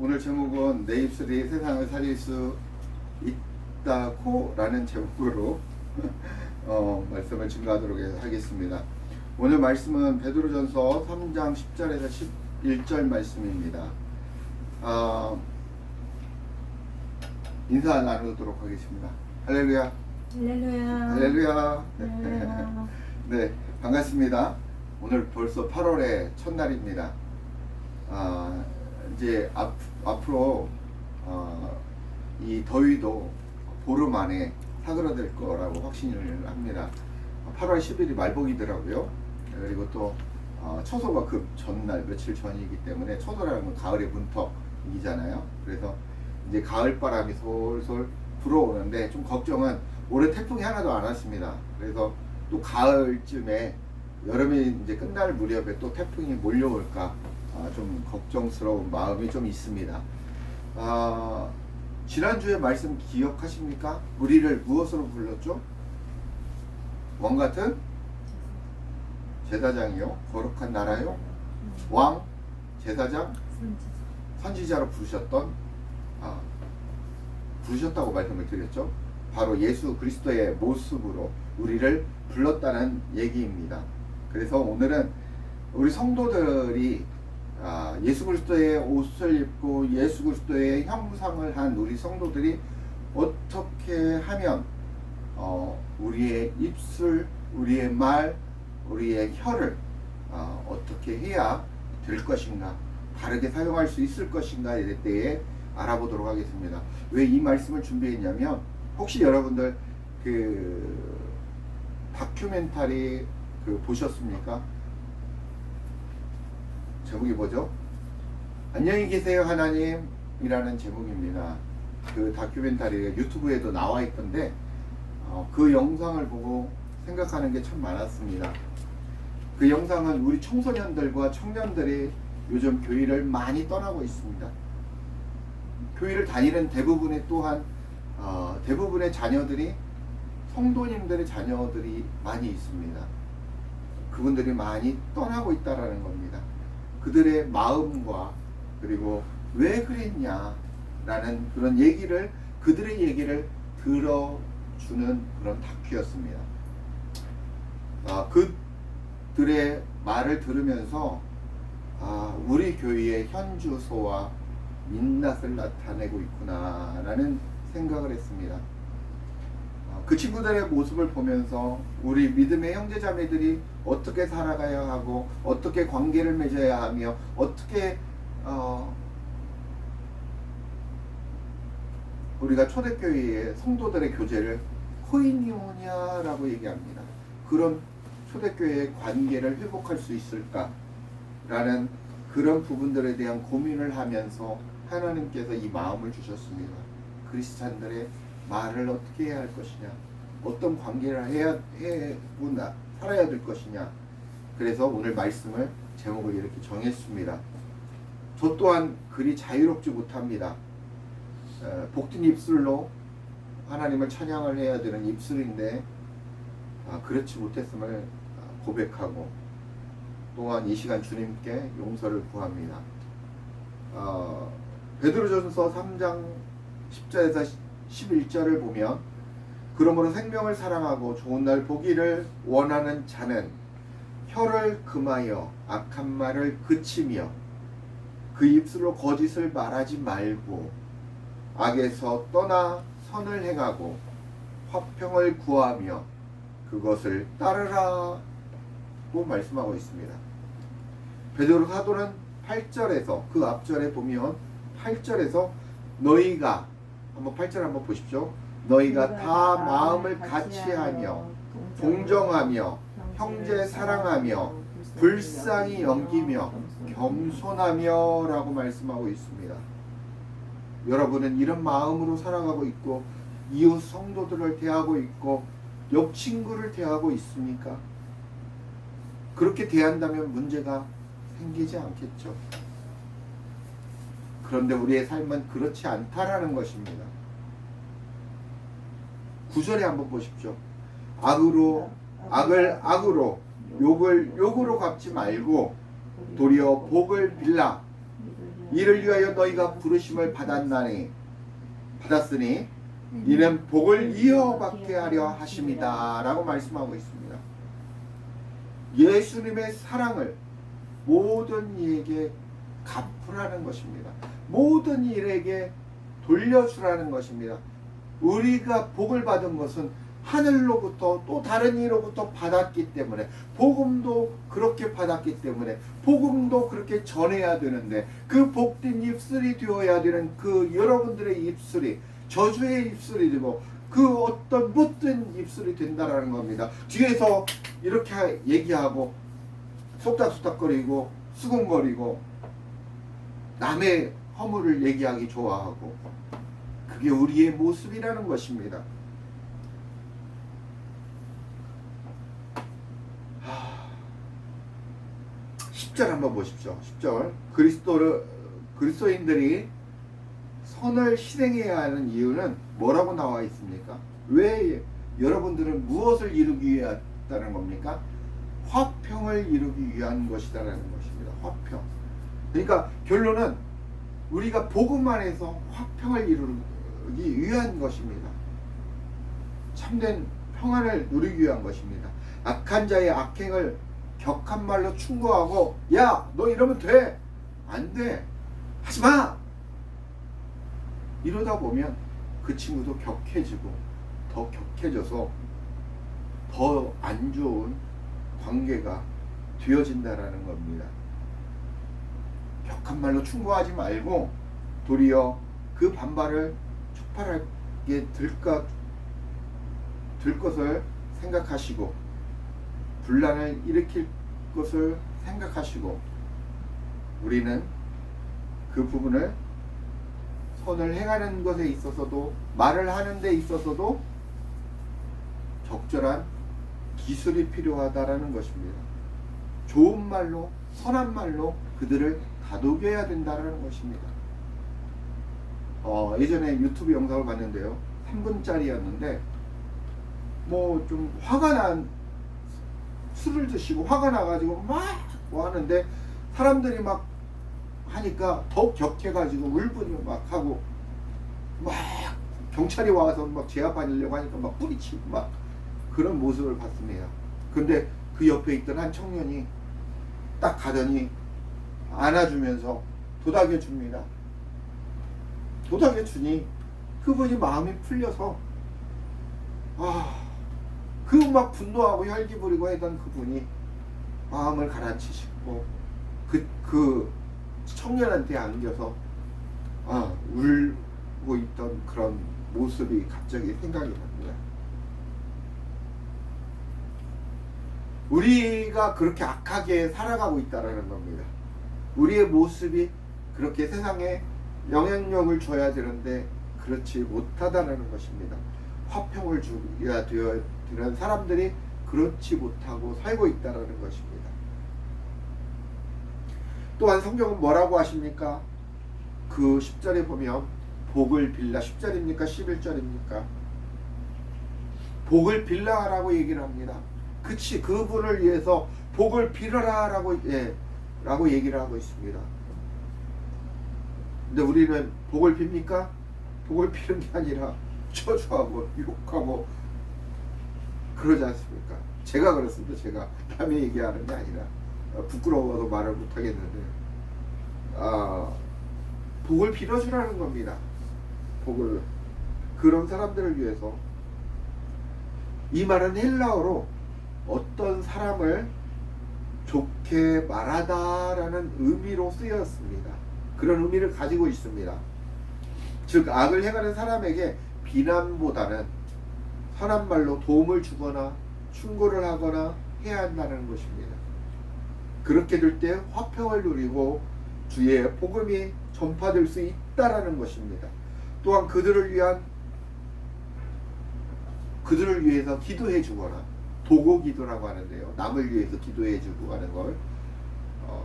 오늘 제목은 내 입술이 세상을 살릴 수 있다고 라는 제목으로 말씀을 증거하도록 하겠습니다. 오늘 말씀은 베드로전서 3장 10절에서 11절 말씀입니다. 인사 나누도록 하겠습니다. 할렐루야. 할렐루야. 할렐루야. 할렐루야. 네, 반갑습니다. 오늘 벌써 8월의 첫날입니다. 이제 앞으로 이 더위도 보름 안에 사그라들 거라고 확신을 합니다. 8월 10일이 말복이더라고요. 그리고 또 처소가 그 전날 며칠 전이기 때문에 처소라는 건 가을의 문턱이잖아요. 그래서 이제 가을 바람이 솔솔 불어오는데 좀 걱정은 올해 태풍이 하나도 안 왔습니다. 그래서 또 가을쯤에 여름이 이제 끝날 무렵에 또 태풍이 몰려올까 좀 걱정스러운 마음이 좀 있습니다. 지난주에 말씀 기억하십니까? 우리를 무엇으로 불렀죠? 왕같은 제사장이요, 거룩한 나라요, 왕, 제사장, 선지자로 부르셨다고 말씀을 드렸죠. 바로 예수 그리스도의 모습으로 우리를 불렀다는 얘기입니다. 그래서 오늘은 우리 성도들이 예수 그리스도의 옷을 입고 예수 그리스도의 형상을 한 우리 성도들이 어떻게 하면 우리의 입술, 우리의 말, 우리의 혀를 어떻게 해야 될 것인가, 바르게 사용할 수 있을 것인가에 대해 알아보도록 하겠습니다. 왜 이 말씀을 준비했냐면, 혹시 여러분들 그 다큐멘터리 보셨습니까? 제목이 뭐죠? 안녕히 계세요 하나님이라는 제목입니다. 그 다큐멘터리가 유튜브에도 나와 있던데 그 영상을 보고 생각하는 게 참 많았습니다. 그 영상은 우리 청소년들과 청년들이 요즘 교회를 많이 떠나고 있습니다. 교회를 다니는 대부분의 또한 대부분의 자녀들이 성도님들의 자녀들이 많이 있습니다. 그분들이 많이 떠나고 있다라는 겁니다. 그들의 마음과 그리고 왜 그랬냐 라는 그런 얘기를, 그들의 얘기를 들어주는 그런 다큐였습니다. 그들의 말을 들으면서 우리 교회의 현주소와 민낯을 나타내고 있구나 라는 생각을 했습니다. 그 친구들의 모습을 보면서 우리 믿음의 형제자매들이 어떻게 살아가야 하고 어떻게 관계를 맺어야 하며 어떻게 우리가 초대교회의 성도들의 교제를 코인이오냐라고 얘기합니다. 그런 초대교회의 관계를 회복할 수 있을까라는 그런 부분들에 대한 고민을 하면서 하나님께서 이 마음을 주셨습니다. 크리스찬들의 말을 어떻게 해야 할 것이냐, 어떤 관계를 살아야 될 것이냐. 그래서 오늘 말씀을 제목을 이렇게 정했습니다. 저 또한 그리 자유롭지 못합니다. 복된 입술로 하나님을 찬양을 해야 되는 입술인데 그렇지 못했음을 고백하고 또한 이 시간 주님께 용서를 구합니다. 베드로전서 3장 10절에서 11절을 보면, 그러므로 생명을 사랑하고 좋은 날 보기를 원하는 자는 혀를 금하여 악한 말을 그치며 그 입술로 거짓을 말하지 말고 악에서 떠나 선을 행하고 화평을 구하며 그것을 따르라고 말씀하고 있습니다. 베드로 사도는 8절에서 그 앞절에 보면 8절에서 너희가, 한번 8절 한번 보십시오. 너희가 다 마음을 같이하며 동정하며 형제 사랑하며 불쌍히 여기며 겸손하며 라고 말씀하고 있습니다. 여러분은 이런 마음으로 살아가고 있고 이웃 성도들을 대하고 있고 옆 친구를 대하고 있습니까? 그렇게 대한다면 문제가 생기지 않겠죠. 그런데 우리의 삶은 그렇지 않다라는 것입니다. 9절에 한번 보십시오. 악을 악으로, 욕을 욕으로 갚지 말고 도리어 복을 빌라 이를 위하여 너희가 부르심을 받았으니 이는 복을 이어받게 하려 하심이다 라고 말씀하고 있습니다. 예수님의 사랑을 모든 이에게 갚으라는 것입니다. 모든 일에게 돌려주라는 것입니다. 우리가 복을 받은 것은 하늘로부터 또 다른 이로부터 받았기 때문에, 복음도 그렇게 받았기 때문에 복음도 그렇게 전해야 되는데, 그 복된 입술이 되어야 되는 그 여러분들의 입술이 저주의 입술이 되고 그 어떤 못된 입술이 된다라는 겁니다. 뒤에서 이렇게 얘기하고 속닥속닥거리고 수군거리고 남의 허물을 얘기하기 좋아하고, 그게 우리의 모습이라는 것입니다. 10절 한번 보십시오. 10절. 그리스도인들이 선을 실행해야 하는 이유는 뭐라고 나와 있습니까? 왜 여러분들은 무엇을 이루기 위하다는 겁니까? 화평을 이루기 위한 것이다라는 것입니다. 화평. 그러니까 결론은 우리가 복음 안에서 화평을 이루기 위한 것입니다. 참된 평안을 누리기 위한 것입니다. 악한 자의 악행을 격한 말로 충고하고, 야, 너 이러면 돼, 안 돼, 하지마, 이러다 보면 그 친구도 격해지고 더 격해져서 더 안 좋은 관계가 되어진다라는 겁니다. 격한 말로 충고하지 말고 도리어 그 반발을 촉발하게 될 것을 생각하시고, 분란을 일으킬 것을 생각하시고, 우리는 그 부분을 선을 행하는 것에 있어서도, 말을 하는 데 있어서도 적절한 기술이 필요하다라는 것입니다. 좋은 말로, 선한 말로 그들을 다독여야 된다는 것입니다. 예전에 유튜브 영상을 봤는데요, 3분짜리였는데 뭐 좀 화가 난, 술을 드시고 화가 나가지고 막 하는데 사람들이 막 하니까 더 격해가지고 울분을 막 하고, 막 경찰이 와서 막 제압하려고 하니까 막 뿌리치고 막 그런 모습을 봤습니다. 근데 그 옆에 있던 한 청년이 딱 가더니 안아주면서 도닥여줍니다. 도닥여주니 그분이 마음이 풀려서, 그 막 분노하고 혈기 부리고 했던 그분이 마음을 가라앉히시고 그 청년한테 안겨서 울고 있던 그런 모습이 갑자기 생각이 납니다. 우리가 그렇게 악하게 살아가고 있다는 겁니다. 우리의 모습이 그렇게 세상에 영향력을 줘야 되는데 그렇지 못하다는 것입니다. 화평을 줘야 되는 사람들이 그렇지 못하고 살고 있다는 것입니다. 또한 성경은 뭐라고 하십니까? 그 10절에 보면 복을 빌라, 10절입니까? 11절입니까? 복을 빌라라고 얘기를 합니다. 그치, 그분을 위해서 복을 빌어라 라고 얘기를 하고 있습니다. 근데 우리는 복을 빕니까? 복을 비는 게 아니라 저주하고 욕하고 그러지 않습니까? 제가 그렇습니다. 제가 남의 얘기하는 게 아니라 부끄러워서 말을 못하겠는데 복을 빌어주라는 겁니다. 복을, 그런 사람들을 위해서. 이 말은 헬라어로 어떤 사람을 좋게 말하다라는 의미로 쓰였습니다. 그런 의미를 가지고 있습니다. 즉 악을 행하는 사람에게 비난보다는 선한 말로 도움을 주거나 충고를 하거나 해야 한다는 것입니다. 그렇게 될 때 화평을 누리고 주의 복음이 전파될 수 있다라는 것입니다. 또한 그들을 위해서 기도해 주거나, 도고 기도라고 하는데요, 남을 위해서 기도해 주고 하는 걸,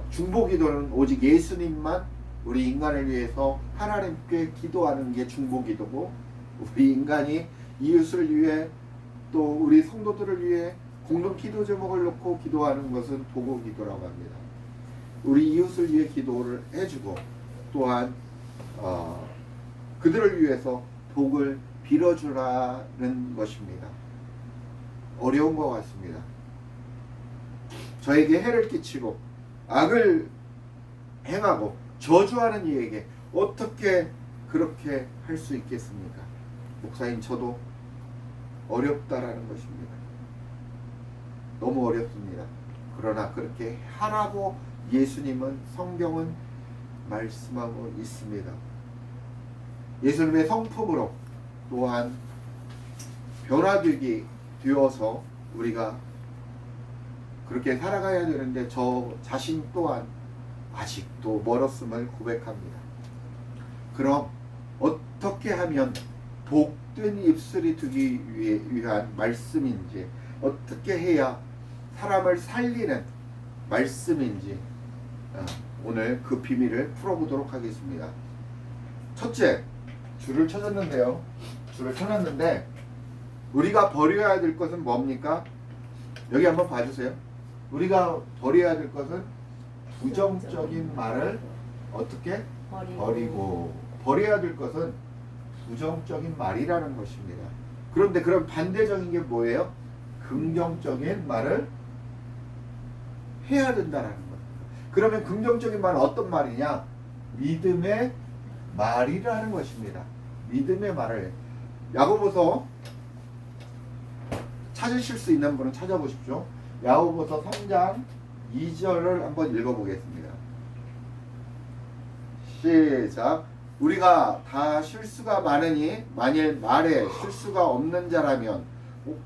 중보 기도는 오직 예수님만 우리 인간을 위해서 하나님께 기도하는 게 중보 기도고, 우리 인간이 이웃을 위해 또 우리 성도들을 위해 공동 기도 제목을 놓고 기도하는 것은 도고 기도라고 합니다. 우리 이웃을 위해 기도를 해주고, 또한 그들을 위해서 복을 빌어주라는 것입니다. 어려운 것 같습니다. 저에게 해를 끼치고 악을 행하고 저주하는 이에게 어떻게 그렇게 할 수 있겠습니까? 목사인 저도 어렵다라는 것입니다. 너무 어렵습니다. 그러나 그렇게 하라고 예수님은 성경은 말씀하고 있습니다. 예수님의 성품으로 또한 변화되기 되어서 우리가 그렇게 살아가야 되는데 저 자신 또한 아직도 멀었음을 고백합니다. 그럼 어떻게 하면 복된 입술이 되기 위한 말씀인지, 어떻게 해야 사람을 살리는 말씀인지 오늘 그 비밀을 풀어보도록 하겠습니다. 첫째, 줄을 쳐줬는데요. 줄을 쳐놨는데 우리가 버려야 될 것은 뭡니까? 여기 한번 봐주세요. 우리가 버려야 될 것은 부정적인 말을 어떻게? 버리고 버려야 될 것은 부정적인 말이라는 것입니다. 그런데 그럼 반대적인 게 뭐예요? 긍정적인 말을 해야 된다는 것. 그러면 긍정적인 말은 어떤 말이냐? 믿음의 말이라는 것입니다. 믿음의 말을 야고보서 찾으실 수 있는 분은 찾아보십시오. 야고보서 3장 2절을 한번 읽어보겠습니다. 시작. 우리가 다 실수가 많으니 만일 말에 실수가 없는 자라면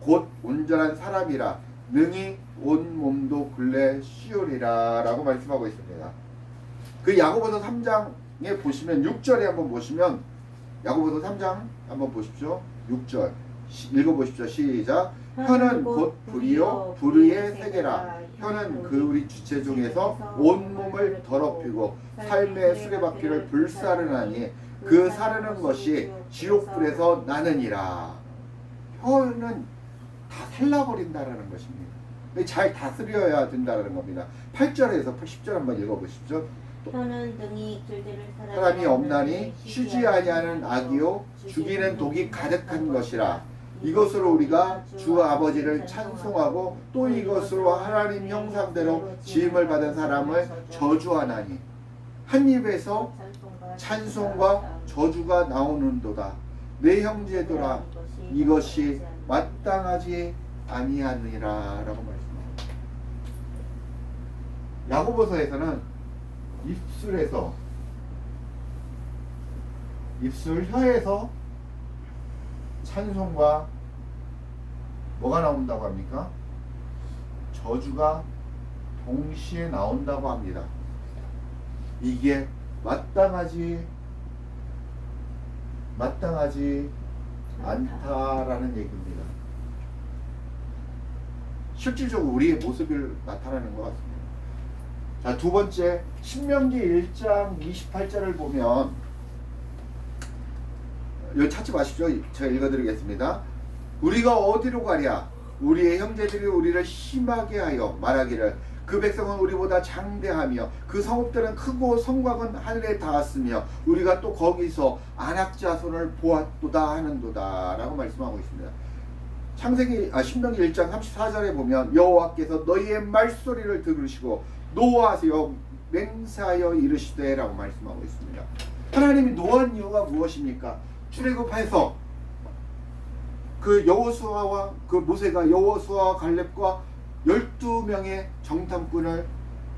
곧 온전한 사람이라 능히 온 몸도 근래 씌우리라 라고 말씀하고 있습니다. 그 야고보서 3장에 보시면 6절에 한번 보시면 야고보서 3장 한번 보십시오. 6절 읽어보십시오. 시작. 혀는 곧 불이요 불의의 세계라. 혀는 그 우리 주체 중에서 온몸을 더럽히고 삶의 수레바퀴를 불사르나니 그 사르는 것이 지옥불에서 나느니라. 혀는 다 살라버린다라는 것입니다. 잘 다스려야 된다는 겁니다. 8절에서 10절 한번 읽어보십시오. 혀는 등이 길들을 사람이 없나니 쉬지 아니하는 악이요 죽이는 독이 가득한 것이라. 이것으로 우리가 주 아버지를 찬송하고 또 이것으로 하나님 형상대로 지음을 받은 사람을 저주하나니 한 입에서 찬송과 저주가 나오는도다. 내 형제들아 이것이 마땅하지 아니하니라 라고 말씀합니다. 야고보서에서는 혀에서 찬송과 뭐가 나온다고 합니까? 저주가 동시에 나온다고 합니다. 이게 마땅하지 않다라는 얘기입니다. 실질적으로 우리의 모습을 나타내는 것 같습니다. 자, 두 번째, 신명기 1장 28절을 보면 여기 찾지 마십시오. 제가 읽어드리겠습니다. 우리가 어디로 가랴? 우리의 형제들이 우리를 심하게 하여 말하기를 그 백성은 우리보다 장대하며 그 성읍들은 크고 성곽은 하늘에 닿았으며 우리가 또 거기서 안악 자손을 보았도다 하는도다 라고 말씀하고 있습니다. 신명기 1장 34절에 보면 여호와께서 너희의 말소리를 들으시고 노하세요 맹세하여 이르시되 라고 말씀하고 있습니다. 하나님이 노한 이유가 무엇입니까? 출애굽해서 그 여호수아와 그 모세가 여호수아와 갈렙과 12명의 정탐꾼을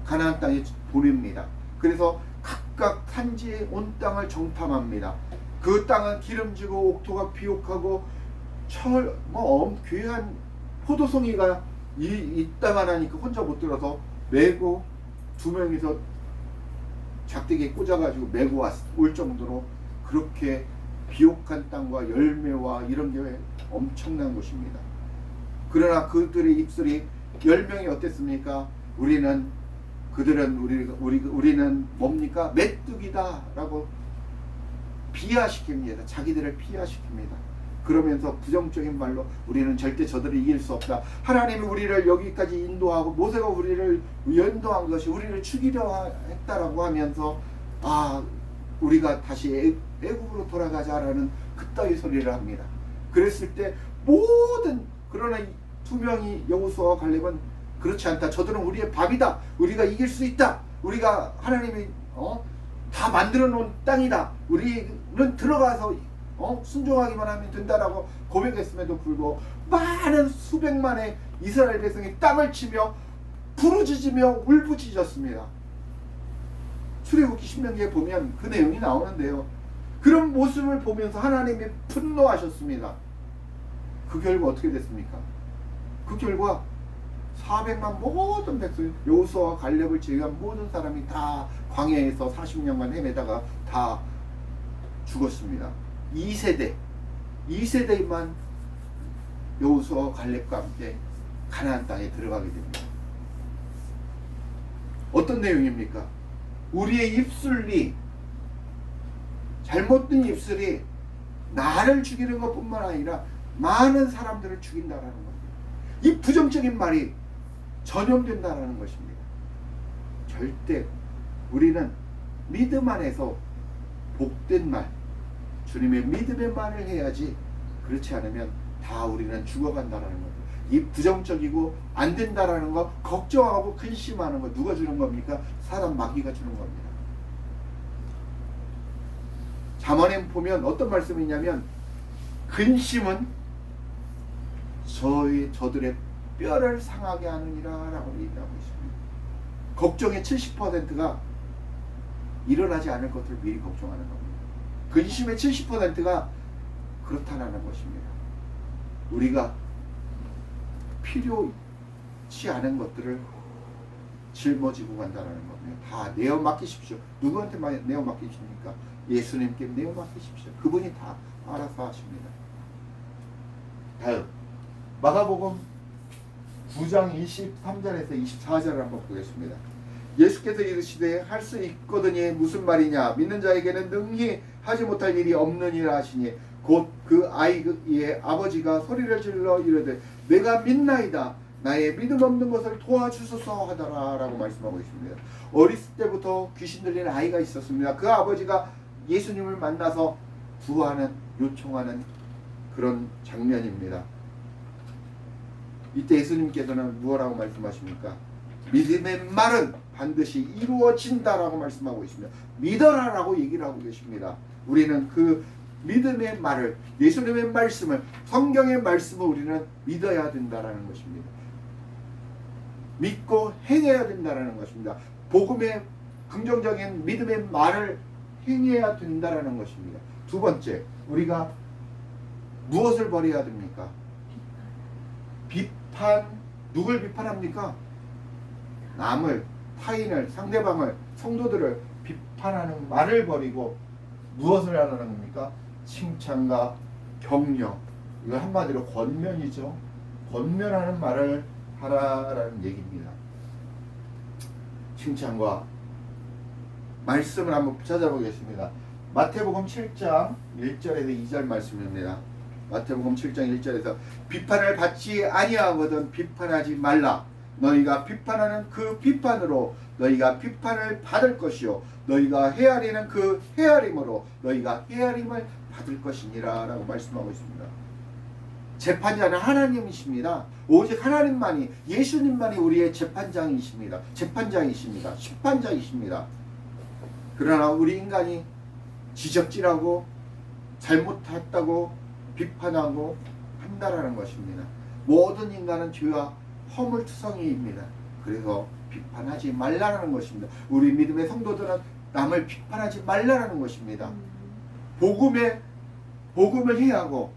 가나안 땅에 보냅니다. 그래서 각각 산지의 온 땅을 정탐합니다. 그 땅은 기름지고 옥토가 비옥하고 귀한 포도송이가 있다만 하니까 혼자 못 들어서 메고 2명이서 작대기에 꽂아가지고 메고 올 정도로 그렇게 비옥한 땅과 열매와 이런 게 엄청난 곳입니다. 그러나 그들의 입술이 10명이 어땠습니까? 우리는 뭡니까? 메뚜기다 라고 비하시킵니다. 자기들을 비하시킵니다. 그러면서 부정적인 말로 우리는 절대 저들을 이길 수 없다. 하나님이 우리를 여기까지 인도하고 모세가 우리를 인도한 것이 우리를 죽이려 했다라고 하면서 우리가 다시 애굽으로 돌아가자라는 그따위 소리를 합니다. 그랬을 때 모든, 그러나 이 두 명이 여호수아와 갈렙은 그렇지 않다. 저들은 우리의 밥이다. 우리가 이길 수 있다. 우리가 하나님이 다 만들어 놓은 땅이다. 우리는 들어가서 순종하기만 하면 된다라고 고백했음에도 불구하고 많은 수백만의 이스라엘 백성이 땅을 치며 부르짖으며 울부짖었습니다. 출애굽기 신명기에 보면 그 내용이 나오는데요. 그런 모습을 보면서 하나님이 분노하셨습니다. 그 결과 어떻게 됐습니까? 그 결과 400만 모든 백성, 여호수아와 갈렙을 제외한 모든 사람이 다 광야에서 40년간 헤매다가 다 죽었습니다. 2세대만 여호수아와 갈렙과 함께 가나안 땅에 들어가게 됩니다. 어떤 내용입니까? 우리의 입술이, 잘못된 입술이 나를 죽이는 것뿐만 아니라 많은 사람들을 죽인다라는 겁니다. 이 부정적인 말이 전염된다라는 것입니다. 절대 우리는 믿음 안에서 복된 말, 주님의 믿음의 말을 해야지, 그렇지 않으면 다 우리는 죽어간다라는 겁니다. 이 부정적이고 안 된다라는 거, 걱정하고 근심하는 거 누가 주는 겁니까? 사단 마귀가 주는 겁니다. 잠언에 보면 어떤 말씀이 있냐면, 근심은 저들의 뼈를 상하게 하느니라 라고 얘기하고 있습니다. 걱정의 70%가 일어나지 않을 것을 미리 걱정하는 겁니다. 근심의 70%가 그렇다는 것입니다. 우리가 필요치 않은 것들을 짊어지고 간다는 겁니다. 다 내어 맡기십시오. 누구한테 내어 맡기십니까? 예수님께 내어 맡기십시오. 그분이 다 알아서 하십니다. 다음 마가복음 9장 23절에서 24절을 한번 보겠습니다. 예수께서 이르시되 할 수 있거든이 무슨 말이냐, 믿는 자에게는 능히 하지 못할 일이 없느니라 하시니 곧 그 아이의 아버지가 소리를 질러 이르되 내가 믿나이다, 나의 믿음 없는 것을 도와주소서 하더라 라고 말씀하고 있습니다. 어렸을 때부터 귀신 들린 아이가 있었습니다. 그 아버지가 예수님을 만나서 구하는, 요청하는 그런 장면입니다. 이때 예수님께서는 무엇라고 말씀하십니까? 믿음의 말은 반드시 이루어진다라고 말씀하고 있습니다. 믿어라라고 얘기를 하고 계십니다. 우리는 그 믿음의 말을, 예수님의 말씀을, 성경의 말씀을 우리는 믿어야 된다라는 것입니다. 믿고 행해야 된다라는 것입니다. 복음의 긍정적인 믿음의 말을 행해야 된다라는 것입니다. 두 번째, 우리가 무엇을 버려야 됩니까? 비판. 누굴 비판합니까? 남을, 타인을, 상대방을, 성도들을 비판하는 말을 버리고 무엇을 하라는 겁니까? 칭찬과 격려. 이거 한마디로 권면이죠. 권면하는 말을 하라라는 얘기입니다. 칭찬과 말씀을 한번 찾아보겠습니다. 마태복음 7장 1절에서 2절 말씀입니다. 마태복음 7장 1절에서 비판을 받지 아니하거든 비판하지 말라. 너희가 비판하는 그 비판으로 너희가 비판을 받을 것이요 너희가 헤아리는 그 헤아림으로 너희가 헤아림을 받을 것이니라 라고 말씀하고 있습니다. 재판자는 하나님이십니다. 오직 하나님만이, 예수님만이 우리의 재판장이십니다. 재판장이십니다. 심판장이십니다. 그러나 우리 인간이 지적질하고 잘못했다고 비판하고 한다라는 것입니다. 모든 인간은 죄와 허물투성이입니다. 그래서 비판하지 말라는 것입니다. 우리 믿음의 성도들은 남을 비판하지 말라는 것입니다. 복음을 해하고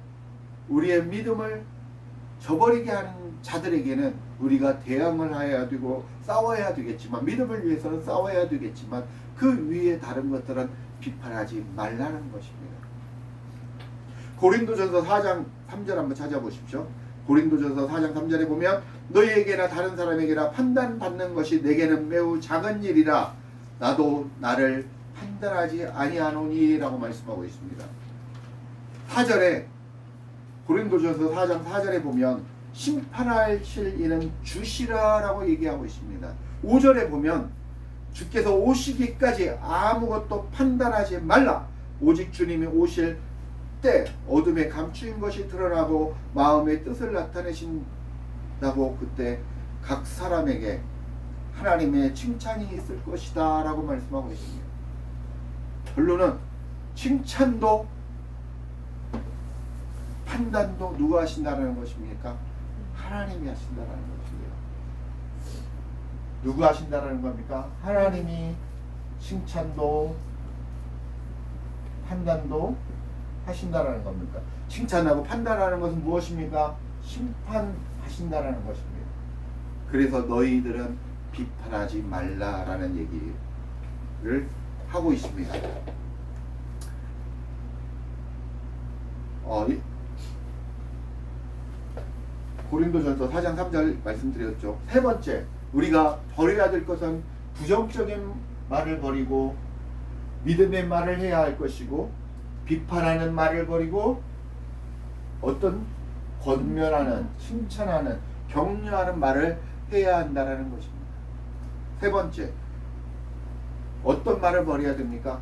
우리의 믿음을 저버리게 하는 자들에게는 우리가 대항을 해야 되고 싸워야 되겠지만, 믿음을 위해서는 싸워야 되겠지만 그 위에 다른 것들은 비판하지 말라는 것입니다. 고린도전서 4장 3절 한번 찾아보십시오. 고린도전서 4장 3절에 보면 너희에게나 다른 사람에게나 판단받는 것이 내게는 매우 작은 일이라 나도 나를 판단하지 아니하노니 라고 말씀하고 있습니다. 4절에 고린도전서 4장 4절에 보면 심판하실 이는 주시라 라고 얘기하고 있습니다. 5절에 보면 주께서 오시기까지 아무것도 판단하지 말라. 오직 주님이 오실 때 어둠에 감추인 것이 드러나고 마음의 뜻을 나타내신다고 그때 각 사람에게 하나님의 칭찬이 있을 것이다 라고 말씀하고 있습니다. 결론은 칭찬도 판단도 누가 하신다는 것입니까? 하나님이 하신다는 것입니다. 누가 하신다는 겁니까? 하나님이 칭찬도 판단도 하신다는 겁니까? 칭찬하고 판단하는 것은 무엇입니까? 심판하신다는 것입니다. 그래서 너희들은 비판하지 말라라는 얘기를 하고 있습니다. 고린도전서 4장 3절 말씀드렸죠. 세 번째, 우리가 버려야 될 것은 부정적인 말을 버리고 믿음의 말을 해야 할 것이고, 비판하는 말을 버리고 어떤 권면하는, 칭찬하는, 격려하는 말을 해야 한다는 것입니다. 세 번째, 어떤 말을 버려야 됩니까?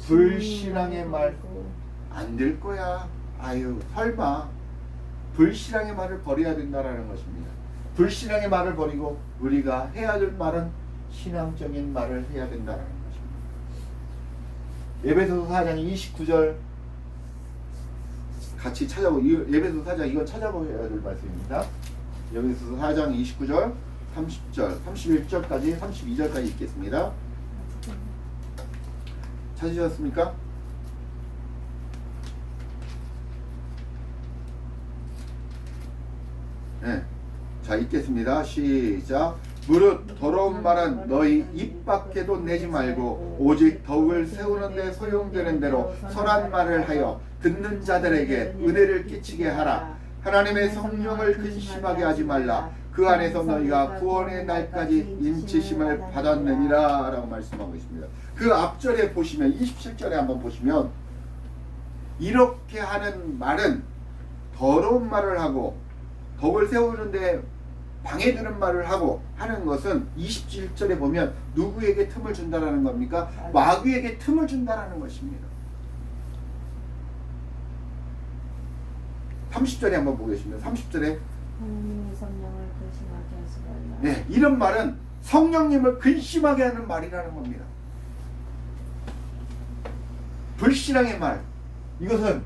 불신앙의 말. 안 될 거야. 아유, 설마. 불신앙의 말을 버려야 된다는 것입니다. 불신앙의 말을 버리고 우리가 해야 될 말은 신앙적인 말을 해야 된다는 것입니다. 에베소서 4장 29절 같이 찾아보. 에베소서 4장 이건 찾아보셔야 될 말씀입니다. 에베소서 4장 29절, 30절, 31절까지 32절까지 읽겠습니다. 찾으셨습니까? 네. 자, 읽겠습니다. 시작. 무릇 더러운 말은 너희 입 밖에도 내지 말고 오직 덕을 세우는 데 소용되는 대로 선한 말을 하여 듣는 자들에게 은혜를 끼치게 하라. 하나님의 성령을 근심하게 하지 말라. 그 안에서 너희가 구원의 날까지 인치심을 받았느니라 라고 말씀하고 있습니다. 그 앞절에 보시면 27절에 한번 보시면 이렇게 하는 말은 더러운 말을 하고 덕을 세우는데 방해되는 말을 하고 하는 것은 27절에 보면 누구에게 틈을 준다라는 겁니까? 마귀에게 틈을 준다라는 것입니다. 30절에 한번 보겠습니다. 30절에 하나님의 성령을 근심하게 하지 말라. 네, 이런 말은 성령님을 근심하게 하는 말이라는 겁니다. 불신앙의 말, 이것은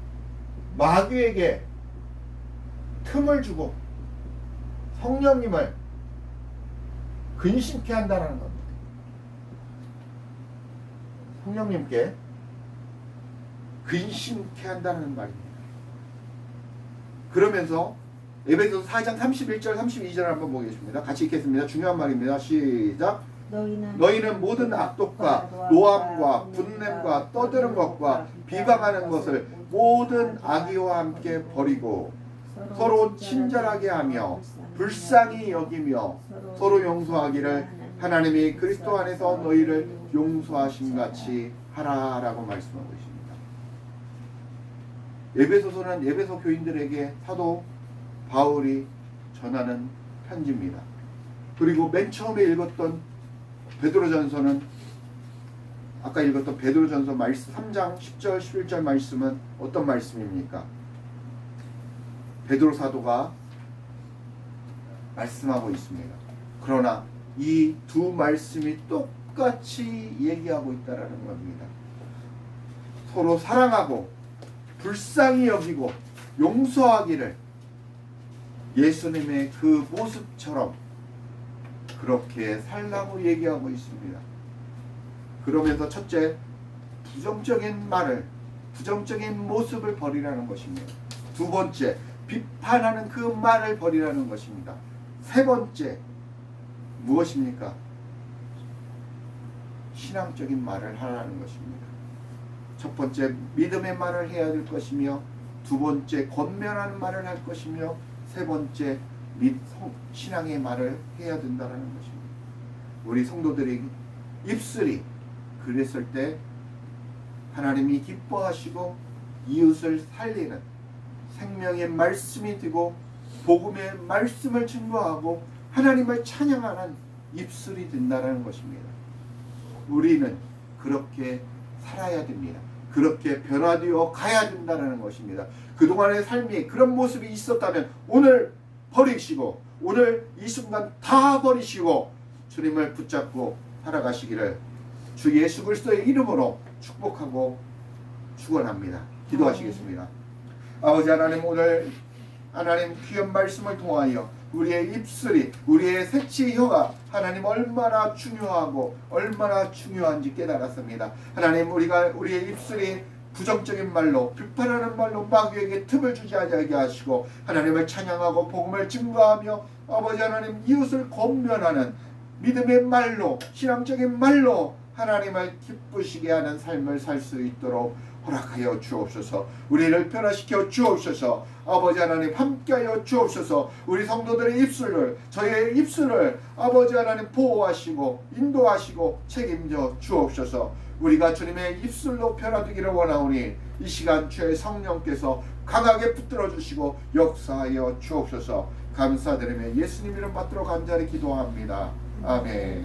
마귀에게 틈을 주고 성령님을 근심케 한다는 겁니다. 성령님께 근심케 한다는 말입니다. 그러면서 에베소서 4장 31절 32절 한번 보겠습니다. 같이 읽겠습니다. 중요한 말입니다. 시작. 너희는 모든 악독과 노함과 분냄과 떠드는 것과 비방하는 것을 모든 악의와 함께 버리고 서로 친절하게 하며 불쌍히 여기며 서로 용서하기를 하나님이 그리스도 안에서 너희를 용서하신 같이 하라라고 말씀하고 있습니다. 에베소서는 에베소 교인들에게 사도 바울이 전하는 편지입니다. 그리고 맨 처음에 읽었던 베드로전서는 아까 읽었던 베드로전서 말씀 3장 10절 11절 말씀은 어떤 말씀입니까? 베드로 사도가 말씀하고 있습니다. 그러나 이 두 말씀이 똑같이 얘기하고 있다는 겁니다. 서로 사랑하고 불쌍히 여기고 용서하기를 예수님의 그 모습처럼 그렇게 살라고 얘기하고 있습니다. 그러면서 첫째, 부정적인 말을, 부정적인 모습을 버리라는 것입니다. 두 번째, 비판하는 그 말을 버리라는 것입니다. 세 번째, 무엇입니까? 신앙적인 말을 하라는 것입니다. 첫 번째, 믿음의 말을 해야 될 것이며, 두 번째, 권면하는 말을 할 것이며, 세 번째, 신앙의 말을 해야 된다는 것입니다. 우리 성도들이 입술이 그랬을 때 하나님이 기뻐하시고 이웃을 살리는 생명의 말씀이 되고 복음의 말씀을 증거하고 하나님을 찬양하는 입술이 된다는 것입니다. 우리는 그렇게 살아야 됩니다. 그렇게 변화되어 가야 된다는 것입니다. 그동안의 삶이 그런 모습이 있었다면 오늘 버리시고, 오늘 이 순간 다 버리시고 주님을 붙잡고 살아가시기를 주 예수 그리스도의 이름으로 축복하고 축원합니다. 기도하시겠습니다. 아버지 하나님, 오늘 하나님 귀한 말씀을 통하여 우리의 입술이, 우리의 색치 혀가 하나님 얼마나 중요하고 얼마나 중요한지 깨달았습니다. 하나님, 우리의 입술이 부정적인 말로, 비판하는 말로 마귀에게 틈을 주지 않게 하시고 하나님을 찬양하고 복음을 증거하며 아버지 하나님 이웃을 권면하는 믿음의 말로, 신앙적인 말로 하나님을 기쁘시게 하는 삶을 살 수 있도록 허락하여 주옵소서. 우리를 변화시켜 주옵소서. 아버지 하나님 함께하여 주옵소서. 우리 성도들의 입술을, 저희의 입술을 아버지 하나님 보호하시고 인도하시고 책임져 주옵소서. 우리가 주님의 입술로 변화되기를 원하오니 이 시간 주의 성령께서 강하게 붙들어 주시고 역사하여 주옵소서. 감사드리며 예수님 이름 받들어 간절히 기도합니다. 아멘.